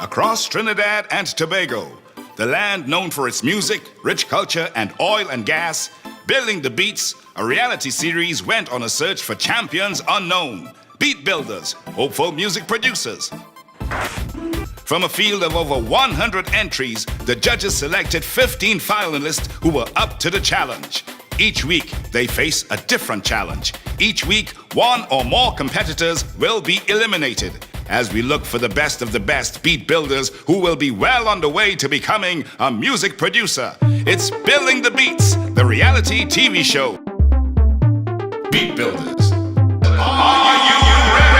across Trinidad and Tobago, the land known for its music, rich culture, and oil and gas. Building the Beats, a reality series, went on a search for champions unknown, beat builders, hopeful music producers. From a field of over 100 entries, the judges selected 15 finalists who were up to the challenge. Each week, they face a different challenge. Each week, one or more competitors will be eliminated as we look for the best of the best beat builders who will be well on the way to becoming a music producer. It's Building the Beats, the reality TV show. Beat Builders. Are you ready?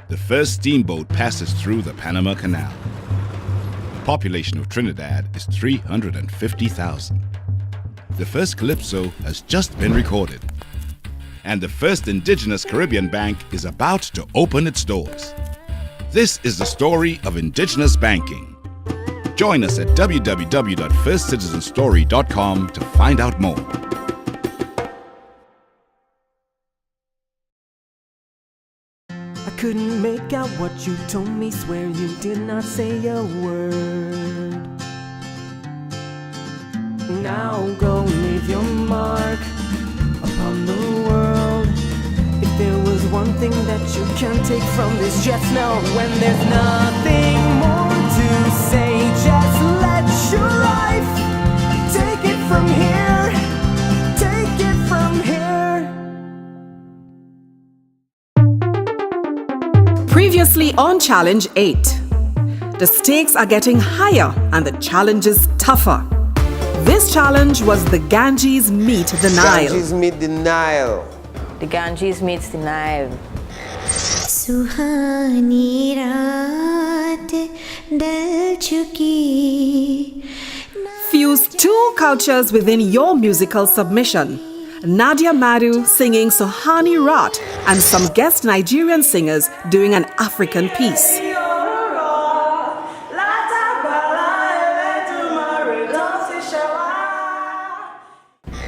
The first steamboat passes through the Panama Canal. The population of Trinidad is 350,000. The first calypso has just been recorded. And the first indigenous Caribbean bank is about to open its doors. This is the story of indigenous banking. Join us at www.firstcitizenstory.com to find out more. Couldn't make out what you told me, swear you did not say a word. Now go leave your mark upon the world. If there was one thing that you can take from this, just know when there's nothing more to say, just let your life take it from here, take it from here. Previously on Challenge 8, the stakes are getting higher and the challenge is tougher. This challenge was the Ganges meet the Nile. Ganges meet the Nile. The Ganges meets the Nile. सुहानी रात ढल चुकी. Fuse two cultures within your musical submission. Nadia Madu singing Sohani Rat and some guest Nigerian singers doing an African piece.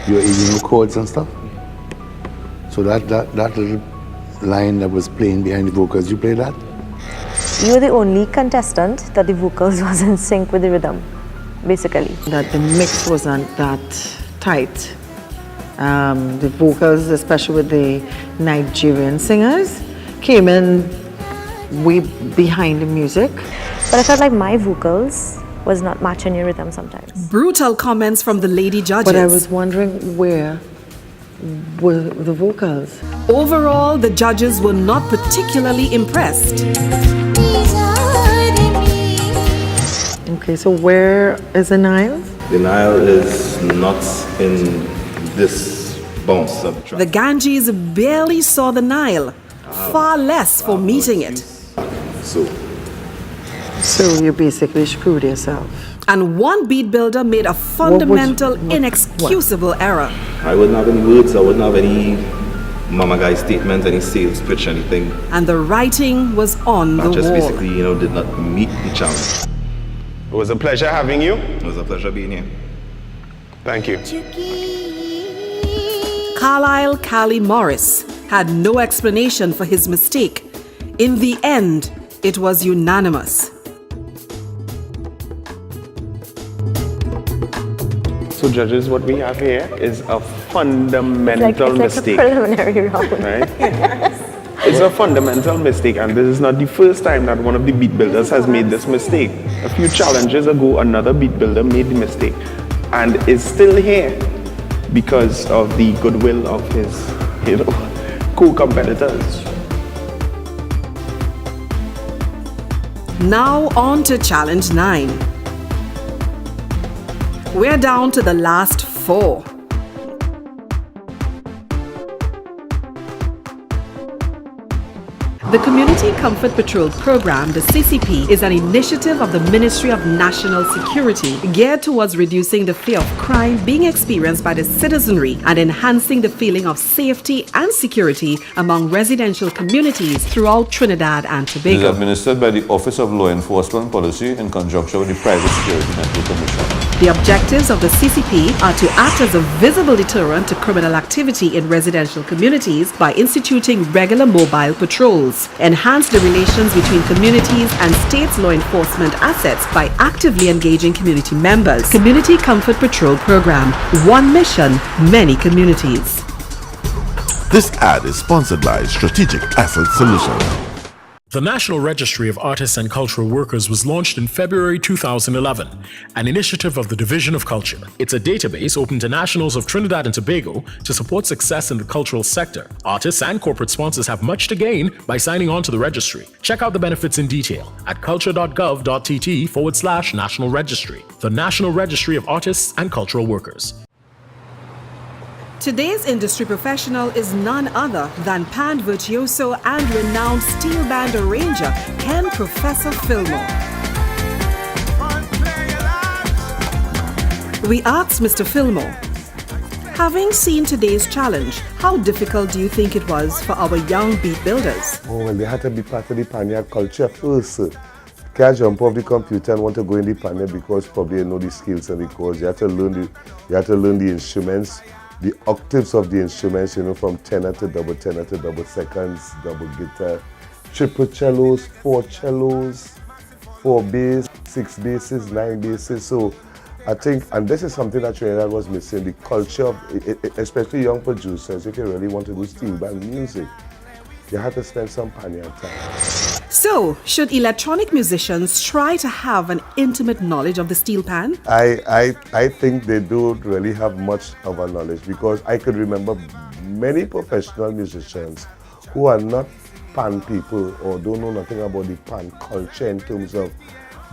You're eating chords and stuff. So that little line that was playing behind the vocals, you play that? You were the only contestant that the vocals was in sync with the rhythm, basically. That the mix wasn't that tight. The vocals, especially with the Nigerian singers, came in way behind the music. But I felt like my vocals was not matching your rhythm sometimes. Brutal comments from the lady judges. But I was wondering where were the vocals. Overall, the judges were not particularly impressed. Okay, so where is the Nile? The Nile is not in this bounce of the track. The Ganges barely saw the Nile, far less for meeting it. So you basically screwed yourself. And one beat builder made a fundamental, inexcusable error. I wouldn't have any words, I wouldn't have any mama guy statements, any sales pitch, anything. And the writing was on the just wall. basically, did not meet the challenge. It was a pleasure having you. It was a pleasure being here. Thank you. Carlisle Cali Morris had no explanation for his mistake. In the end, it was unanimous. So judges, what we have here is a fundamental mistake. Like a preliminary round. Right? It's a fundamental mistake, and this is not the first time that one of the beat builders has made this mistake. A few challenges ago, another beat builder made the mistake and is still here because of the goodwill of his, co-competitors. Now on to Challenge 9. We're down to the last 4. The Community Comfort Patrol Program, the CCP, is an initiative of the Ministry of National Security geared towards reducing the fear of crime being experienced by the citizenry and enhancing the feeling of safety and security among residential communities throughout Trinidad and It is Tobago. administered by the Office of Law Enforcement Policy in conjunction with the Private Security Network Commission. The objectives of the CCP are to act as a visible deterrent to criminal activity in residential communities by instituting regular mobile patrols, enhance the relations between communities and states' law enforcement assets by actively engaging community members. Community Comfort Patrol Program. One mission, many communities. This ad is sponsored by Strategic Asset Solutions. The National Registry of Artists and Cultural Workers was launched in February 2011, an initiative of the Division of Culture. It's a database open to nationals of Trinidad and Tobago to support success in the cultural sector. Artists and corporate sponsors have much to gain by signing on to the registry. Check out the benefits in detail at culture.gov.tt/National Registry. The National Registry of Artists and Cultural Workers. Today's industry professional is none other than pan virtuoso and renowned steel band arranger Ken Professor Fillmore. We asked Mr. Fillmore, having seen today's challenge, how difficult do you think it was for our young beat builders? Oh, well, they had to be part of the Panyard culture first. Can't jump off the computer and want to go in the Panyard because probably you know the skills and the chords. You have to learn the instruments. The octaves of the instruments, from tenor to double seconds, double guitar, triple cellos, four cellos, 4 bass, 6 basses, 9 basses. So I think, and this is something that Trinidad was missing, the culture of, especially young producers, if you really want to do steel band music, you have to spend some Panyard time. So, should electronic musicians try to have an intimate knowledge of the steel pan? I think they don't really have much of a knowledge because I could remember many professional musicians who are not pan people or don't know nothing about the pan culture in terms of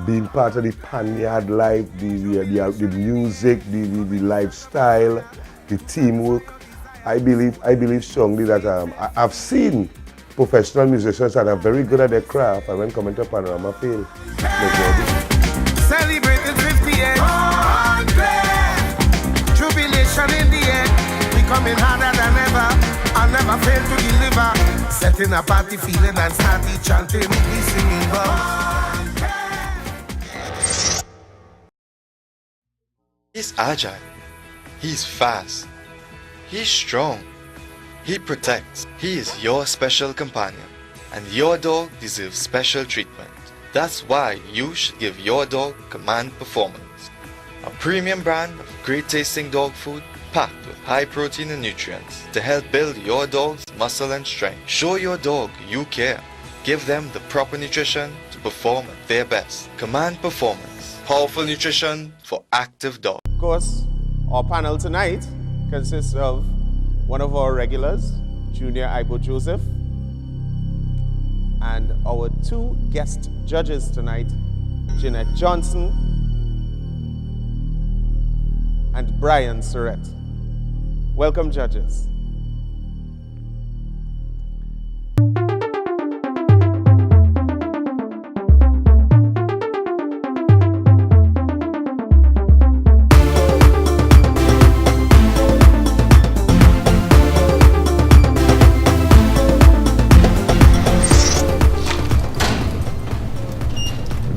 being part of the Panyard life, the music, the lifestyle, the teamwork. I believe strongly that I've seen professional musicians that are very good at their craft and when coming to Panorama fail. Celebrating 58. Jubilation in the air. We coming harder than ever. I'll never fail to deliver. Setting a party feeling and starting chanting. We singing He's agile. He's fast. He's strong. He protects. He is your special companion. And your dog deserves special treatment. That's why you should give your dog Command Performance. A premium brand of great tasting dog food packed with high protein and nutrients to help build your dog's muscle and strength. Show your dog you care. Give them the proper nutrition to perform at their best. Command Performance. Powerful nutrition for active dogs. Of course, our panel tonight consists of one of our regulars, Junior Ibo Joseph, and our 2 guest judges tonight, Jeanette Johnson and Brian Surratt. Welcome, judges.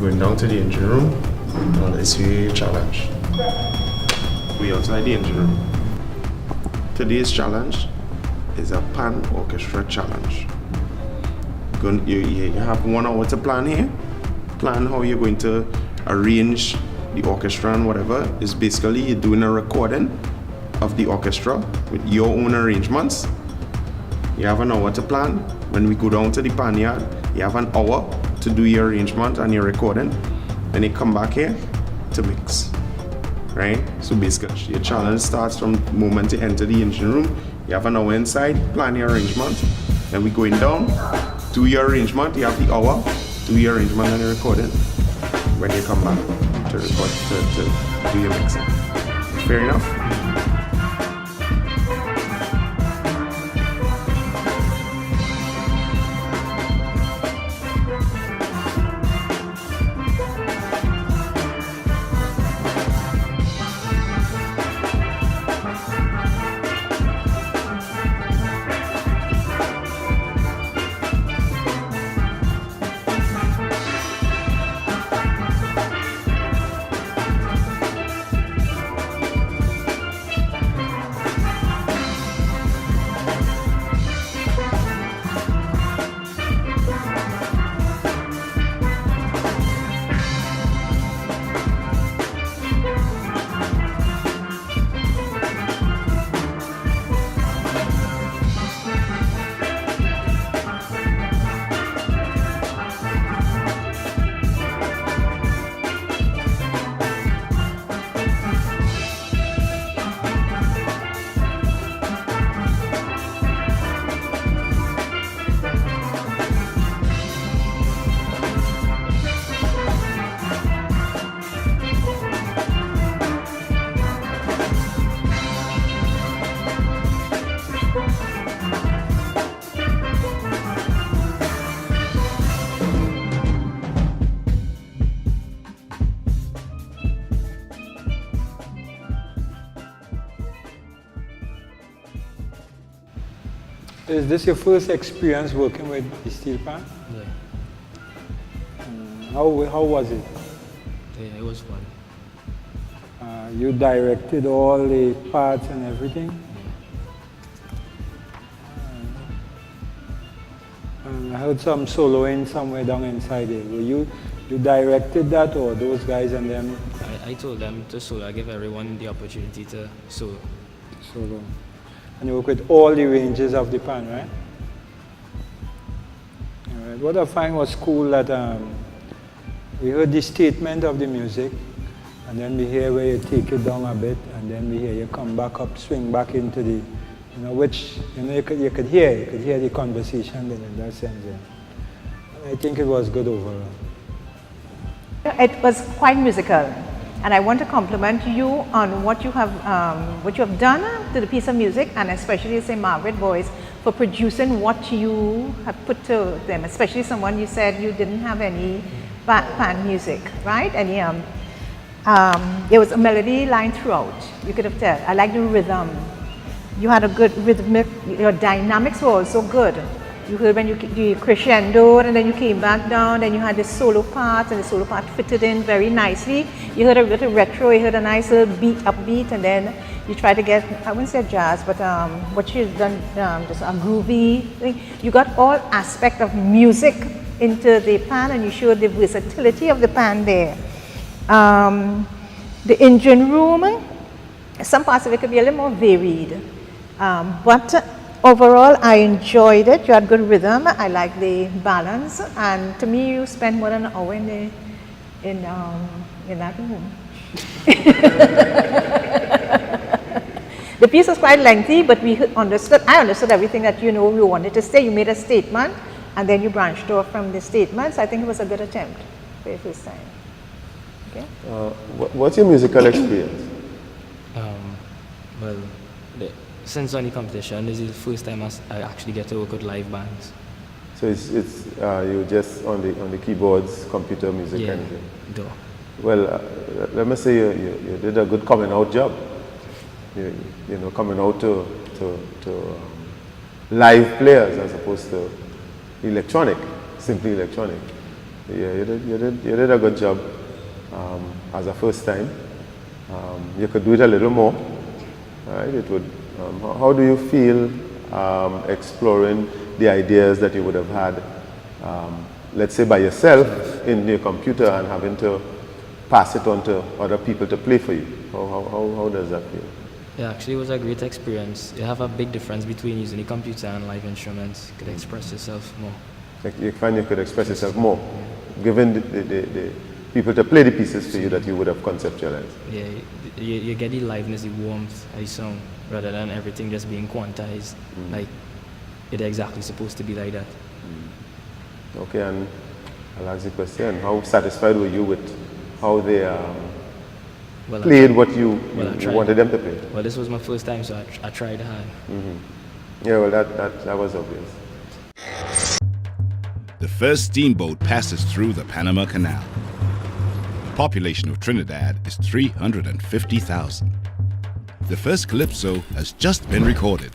Going down to the engine room on the SUA challenge. We outside the engine room. Today's challenge is a pan orchestra challenge. You have 1 hour to plan here. Plan how you're going to arrange the orchestra and whatever. It's basically you're doing a recording of the orchestra with your own arrangements. You have an hour to plan. When we go down to the Panyard, you have an hour to do your arrangement and your recording. Then you come back here to mix. Right? So basically, your challenge starts from the moment you enter the engine room. You have an hour inside, plan your arrangement. Then we going down, do your arrangement. You have the hour, do your arrangement and your recording. When you come back to record, to do your mixing. Fair enough? Is this your first experience working with the steel pan? Yeah. How was it? Yeah, it was fun. You directed all the parts and everything? I heard some soloing somewhere down inside there. You directed that, or those guys and them? I told them to solo. I give everyone the opportunity to solo. Solo. And you work with all the ranges of the pan, right? All right. What I find was cool that we heard the statement of the music, and then we hear where you take it down a bit, and then we hear you come back up, swing back into the, which, you could hear the conversation in that sense. Yeah. I think it was good overall. It was quite musical, and I want to compliment you on what you have done to the piece of music, and especially St. Margaret Boys for producing what you have put to them, especially someone you said you didn't have any pan music, right? And there was a melody line throughout. You could have told. I like the rhythm. You had a good rhythmic. Your dynamics were also good. You heard when you crescendo, and then you came back down, then you had the solo part, and the solo part fitted in very nicely. You heard a little retro, you heard a nice little beat, upbeat, and then you tried to get, I wouldn't say jazz, but what you've done, just a groovy thing. You got all aspect of music into the pan, and you showed the versatility of the pan there. The engine room, some parts of it could be a little more varied, but overall, I enjoyed it. You had good rhythm. I like the balance, and to me, you spent more than an hour in that room. The piece was quite lengthy, but I understood everything that you wanted to say. You made a statement, and then you branched off from the statements. I think it was a good attempt for your first time. Okay. What's your musical experience? Well, since on the competition, this is the first time I actually get to work with live bands. So it's you just on the keyboards, computer music, yeah, and do. Well, let me say you did a good coming out job. Coming out to live players as opposed to simply electronic. Yeah, you did a good job as a first time. You could do it a little more. Right? It would. How do you feel exploring the ideas that you would have had, let's say by yourself in your computer, and having to pass it on to other people to play for you? How does that feel? Yeah, actually it was a great experience. You have a big difference between using the computer and live instruments. You could express yourself more. Like you find you could express yourself more, given the people to play the pieces for you that you would have conceptualized. Yeah, you get the liveness, the warmth of the song, rather than everything just being quantized, like it's exactly supposed to be like that. Okay, and I'll ask the question, how satisfied were you with how they played what you wanted them to play? Well, this was my first time, so I tried hard. Yeah, well, that was obvious. The first steamboat passes through the Panama Canal. The population of Trinidad is 350,000. The first calypso has just been recorded.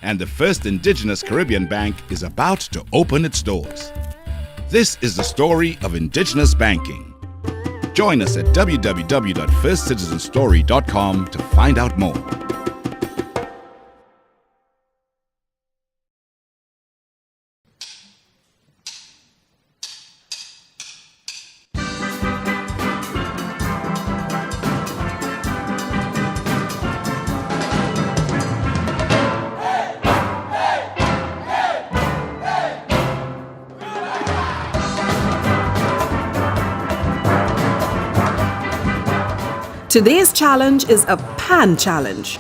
And the first indigenous Caribbean bank is about to open its doors. This is the story of indigenous banking. Join us at www.firstcitizenstory.com to find out more. Today's challenge is a pan challenge.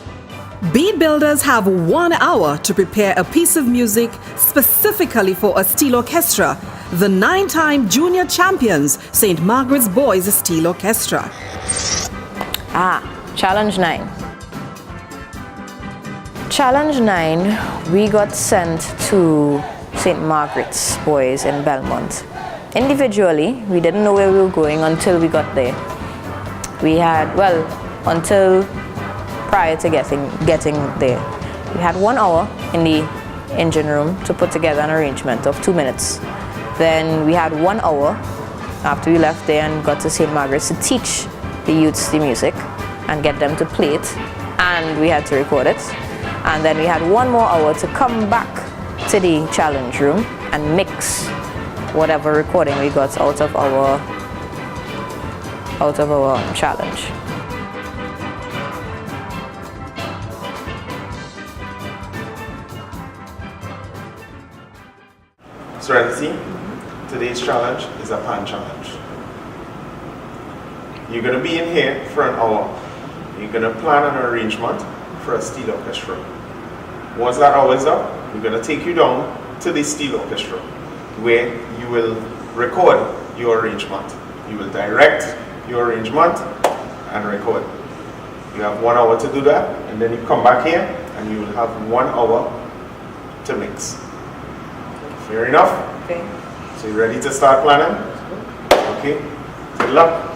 Beat builders have 1 hour to prepare a piece of music specifically for a steel orchestra, the 9-time junior champions, St. Margaret's Boys Steel Orchestra. Challenge 9. Challenge 9, we got sent to St. Margaret's Boys in Belmont. Individually, we didn't know where we were going until we got there. We had, until prior to getting there. We had 1 hour in the engine room to put together an arrangement of 2 minutes. Then we had 1 hour after we left there and got to St. Margaret's to teach the youths the music and get them to play it, and we had to record it. And then we had 1 more hour to come back to the challenge room and mix whatever recording we got out of our challenge. Serenity, today's challenge is a pan challenge. You're going to be in here for an hour. You're going to plan an arrangement for a steel orchestra. Once that hour is up, we're going to take you down to the steel orchestra where you will record your arrangement. You will direct your arrangement and record. You have 1 hour to do that, and then you come back here and you will have 1 hour to mix. Fair enough? Okay. So you ready to start planning? Okay. Good luck.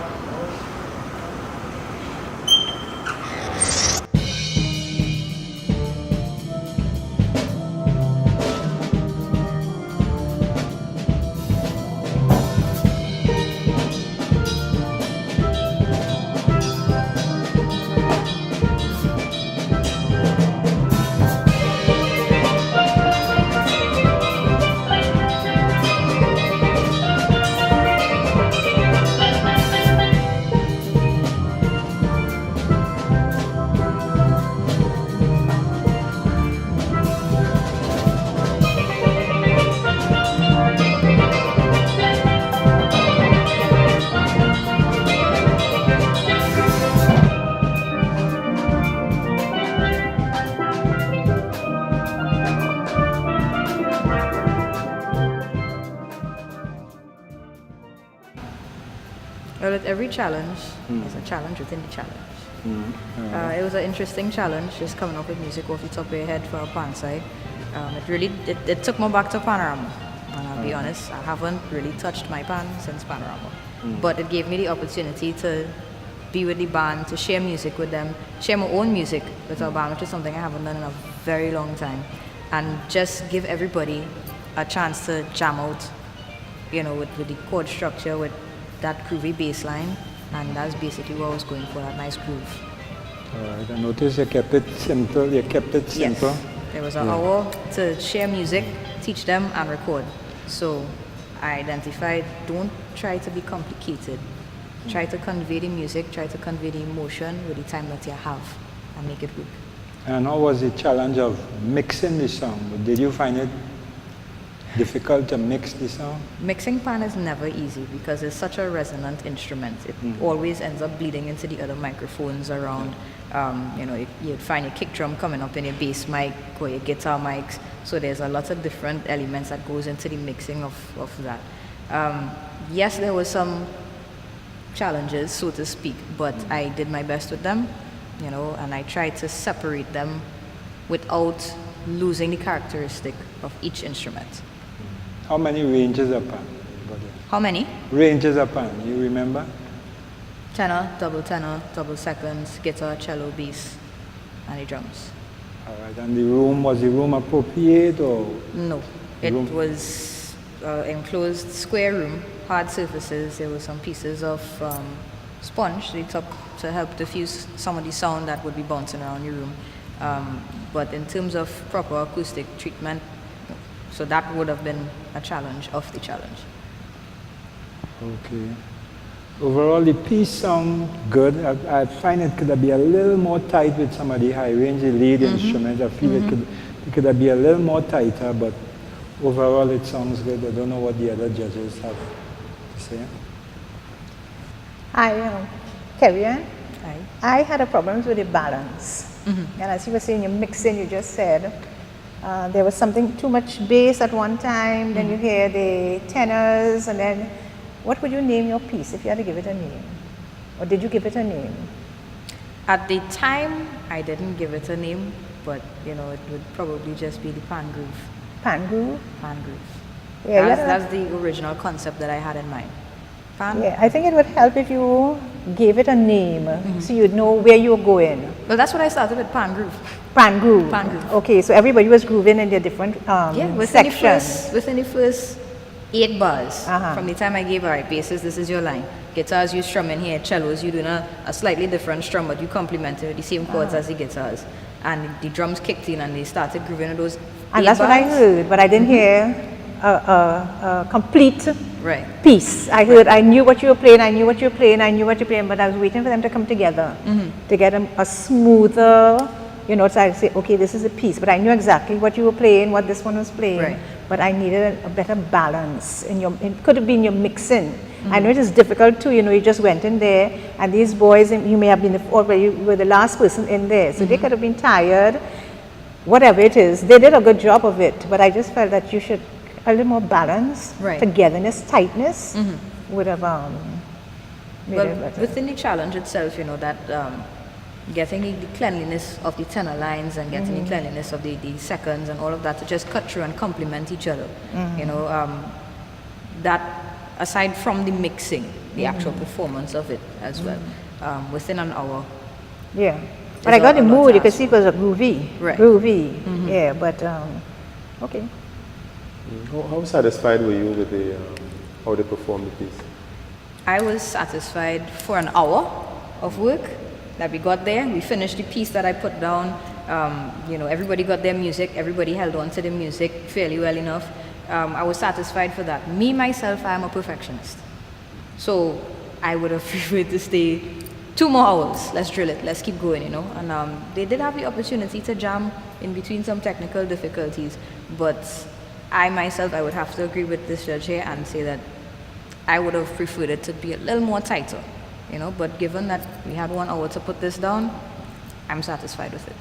Well, at every challenge, there's a challenge within the challenge. It was an interesting challenge, just coming up with music off the top of your head for a pan side. It took me back to Panorama, and I'll be honest, I haven't really touched my pan since Panorama. But it gave me the opportunity to be with the band, to share music with them, share my own music with our band, which is something I haven't done in a very long time, and just give everybody a chance to jam out, with the chord structure, with that groovy bass line, and that's basically what I was going for, that nice groove. Alright, I noticed you kept it simple. Yes. There was an hour to share music, teach them, and record. So I identified, don't try to be complicated. Try to convey the music, try to convey the emotion with the time that you have, and make it work. And how was the challenge of mixing the song? Did you find it difficult to mix the song? Mixing pan is never easy because it's such a resonant instrument. It always ends up bleeding into the other microphones around. You'd find your kick drum coming up in your bass mic or your guitar mics. So there's a lot of different elements that goes into the mixing of that. Yes, there were some challenges, so to speak, but I did my best with them, and I tried to separate them without losing the characteristic of each instrument. How many ranges of pan? How many? Ranges of pan, you remember? Tenor, double seconds, guitar, cello, bass, and the drums. All right, and was the room appropriate or? No, it was enclosed square room, hard surfaces. There were some pieces of sponge they took to help diffuse some of the sound that would be bouncing around your room. But in terms of proper acoustic treatment, so that would have been a challenge of the challenge. Okay. Overall, the piece sound good. I find it could be a little more tight with some of the high range lead instruments. I feel it could be a little more tighter, but overall it sounds good. I don't know what the other judges have to say. Hi, Kerry-Ann. Hi. I had a problem with the balance. And as you were saying, you're mixing, you just said, there was something too much bass at one time, then you hear the tenors, and then what would you name your piece if you had to give it a name? Or did you give it a name? At the time, I didn't give it a name, but it would probably just be the Pan Groove. Pan Groove? Pan Groove. Yeah, that's the original concept that I had in mind. Pan? Yeah, I think it would help if you gave it a name so you'd know where you were going. Well, that's what I started with, Pan Groove. Pan Groove. Pan Groove. Okay, so everybody was grooving in their different sections. Within the first 8 bars, from the time I gave, all right, basses, this is your line. Guitars, you strumming here. Cellos, you doing a slightly different strum, but you complemented the same chords as the guitars. And the drums kicked in and they started grooving in those 8 And that's bars. what I heard, but I didn't hear a complete piece. I knew what you were playing, I knew what you were playing, but I was waiting for them to come together to get a smoother, so I say, okay, this is a piece, but I knew exactly what you were playing, what this one was playing, but I needed a better balance it could have been your mixing. I know it is difficult too, you just went in there, and these boys, you may have been you were the last person in there, so they could have been tired, whatever it is. They did a good job of it, but I just felt that you should a little more balance, togetherness, tightness would have made it better. Within the challenge itself, that getting the cleanliness of the tenor lines and getting the cleanliness of the seconds and all of that to just cut through and complement each other. That aside from the mixing, the actual performance of it as well, within an hour. Yeah, but I got the mood. You could see it was a groovy, yeah. But okay. How satisfied were you with how they performed the piece? I was satisfied for an hour of work that we got there. We finished the piece that I put down. Everybody got their music. Everybody held on to the music fairly well enough. I was satisfied for that. Me, myself, I am a perfectionist. So I would have preferred to stay 2 more hours. Let's drill it. Let's keep going, And they did have the opportunity to jam in between some technical difficulties. But I myself, I would have to agree with this judge here and say that I would have preferred it to be a little more tighter, But given that we had 1 hour to put this down, I'm satisfied with it.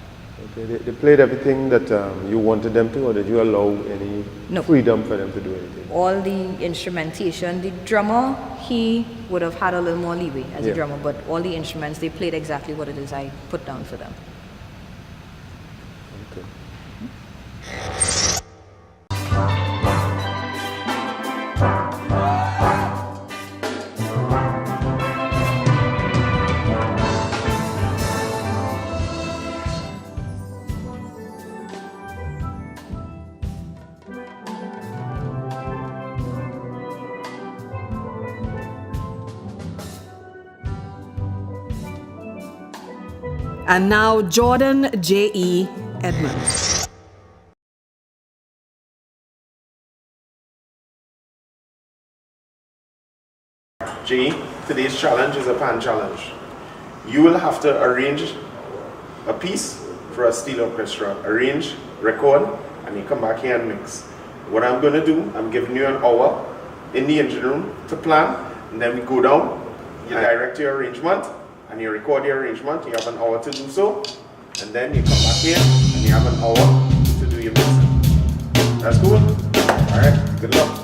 Okay, they played everything that you wanted them to, or did you allow any freedom for them to do anything? All the instrumentation, the drummer, he would have had a little more leeway as a drummer, but all the instruments, they played exactly what it is I put down for them. Okay. And now Jordan J.E. Edmonds. G, today's challenge is a pan challenge. You will have to arrange a piece for a steel orchestra. Arrange, record, and you come back here and mix. What I'm going to do, I'm giving you an hour in the engine room to plan, and then we go down, you direct your arrangement, and you record your arrangement. You have an hour to do so, and then you come back here, and you have an hour to do your mixing. That's cool? Alright, good luck.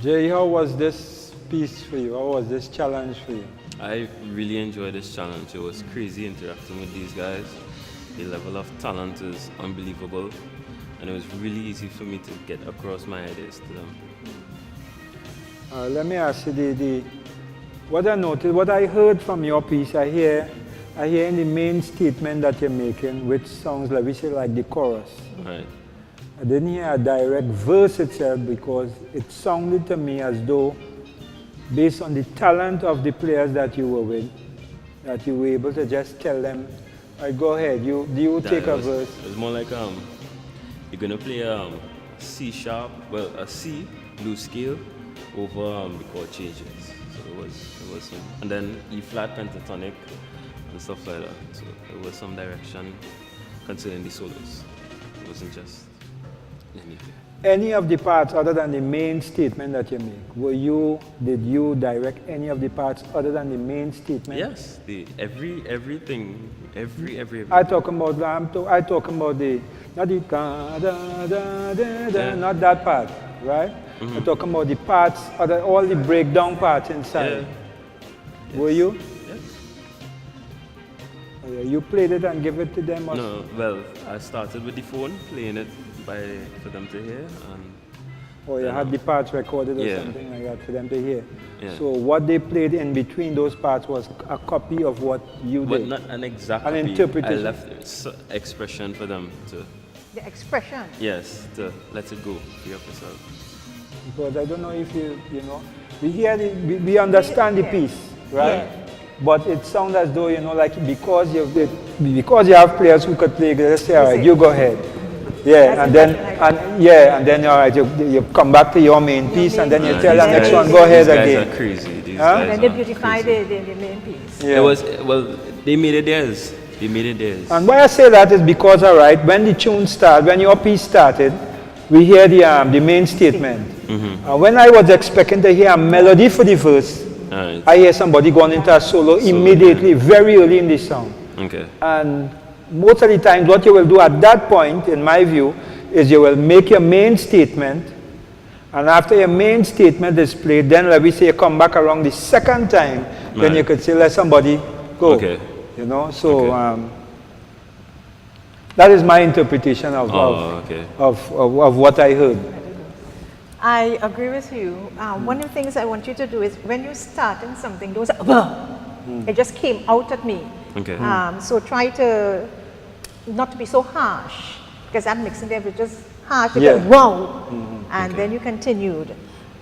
Jay, how was this piece for you? How was this challenge for you? I really enjoyed this challenge. It was crazy interacting with these guys. The level of talent is unbelievable. and it was really easy for me to get across my ideas to them. Let me ask you, what I noticed, what I heard from your piece, I hear in the main statement that you're making, which sounds like, we say, like the chorus. Right. I didn't hear a direct verse itself because it sounded to me as though, based on the talent of the players that you were with, that you were able to just tell them, all right, go ahead, you take a verse. It was more like you're gonna play a C sharp, well, a C blues scale over the chord changes. So it was some, and then E flat pentatonic and stuff like that. So it was some direction concerning the solos. It wasn't just anything. Any of the parts other than the main statement that you make, did you direct any of the parts other than the main statement? Yes, everything. I talk about the not the da da da da da, not that part, right? Mm-hmm. I talk about the parts, all the breakdown parts inside. Yeah. Were you? Yes. Oh, yeah. You played it and give it to them? Or No, well, I started with the phone, playing it for them to hear. And oh, you had the parts recorded or Yeah. something like that for them to hear. Yeah. So what they played in between those parts was a copy of what you But did? not an exact An copy. interpretation? I left expression for them to, The expression. yes, to let it go, free up yourself. Because I don't know if you know, we understand the piece, right? Yeah. But it sounds as though, like because you have players who could play, let's say, all right, you go ahead. Yeah, and then all right, you come back to your main piece, and then you tell the next one, go ahead again. These guys are crazy. These Huh? guys And they are beautify crazy. the main piece. Yeah. It was, well, they made it theirs. They made it theirs. And why I say that is because, all right, when the tune started, when your piece started, we hear the main statement. Mm-hmm. When I was expecting to hear a melody for the verse, Right. I hear somebody going into a solo immediately, very early in the song. Okay. And most of the times, what you will do at that point, in my view, is you will make your main statement, and after your main statement is played, then let me say you come back around the second time, then Right. you could say, let somebody go. Okay. So that is my interpretation of what I heard. I agree with you. One of the things I want you to do is when you're starting something, those it just came out at me. Okay. So try to not to be so harsh, because that mixing there was just harsh. You get wow, and then you continued.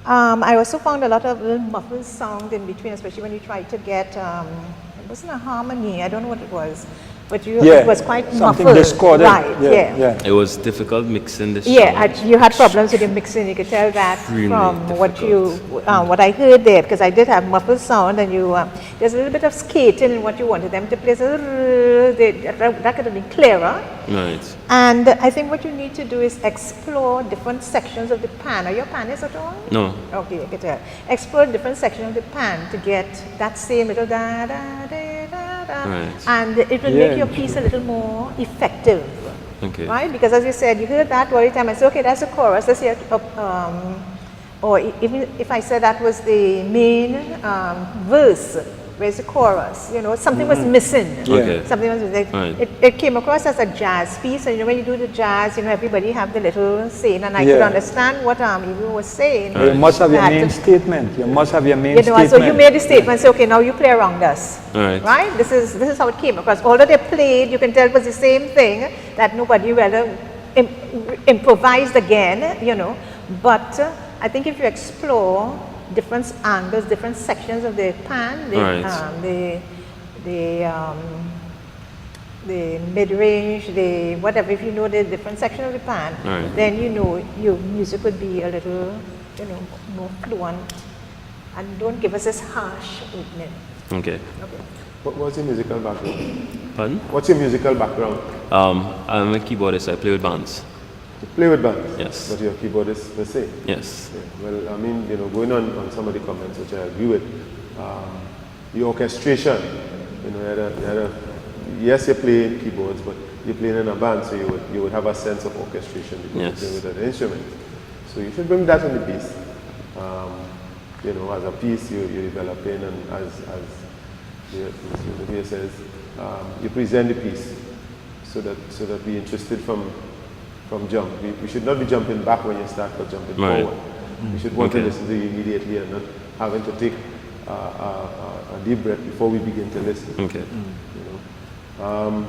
I also found a lot of little muffled sound in between, especially when you tried to get it wasn't a harmony. I don't know what it was, but it was quite something muffled. discordant. Right? Yeah. It was difficult mixing this. You had problems with your mixing. You could tell that Extremely from what I heard there, because I did have muffled sound, and there's a little bit of skating in what you wanted them to play. So that could have been clearer. Right. And I think what you need to do is explore different sections of the pan. Are your panists at all? No. Okay, I can tell. Explore different sections of the pan to get that same little da da da da da, Right. and it will make your piece a little more effective. Okay. Right? Because as you said, you heard that all the time. I said, okay, that's the chorus. Let's hear it. Or even if I said that was the main verse, where's the chorus? Something was missing. Okay. Something was missing. Right. It came across as a jazz piece, and when you do the jazz, everybody have the little saying, and I could understand what Evie was saying. You must have your main statement. You must have your main statement. So you made the statement, say, okay, now you play around us. Right. This is how it came across. Although they played, you can tell it was the same thing, that nobody rather improvised again, But I think if you explore different angles, different sections of the pan, the mid-range, the whatever, if you know the different section of the pan, then your music would be a little, more fluent, and don't give us this harsh opening. Okay. What's your musical background? Pardon? What's your musical background? I'm a keyboardist. I play with bands. You play with bands? Yes. But you're a keyboardist per se? Yes. Yeah. Well, I mean, going on some of the comments, which I agree with, the orchestration, yes, you're playing keyboards, but you're playing in a band, so you would have a sense of orchestration because you're playing with an instrument. So you should bring that in the piece. As a piece you're developing, and as the says, you present the piece so that we're interested from jump. We should not be jumping back when you start, but jumping Right. forward. We should want to Okay. listen to you immediately and not having to take a deep breath before we begin to listen. Okay. You know?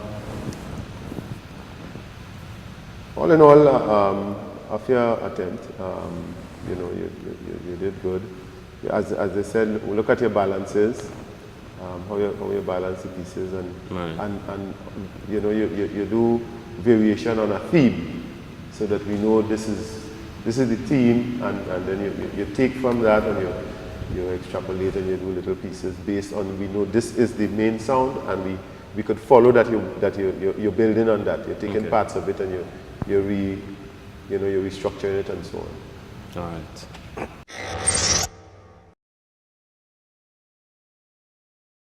All in all, of your attempt, you know, you did good. As I said, look at your balances, how you balance the pieces, and you know, you do variation on a theme, so that we know this is the theme, and then you take from that and you extrapolate and you do little pieces based on, we know this is the main sound, and we could follow that you're building on that. You're taking parts of it and you're restructuring it and so on. All right.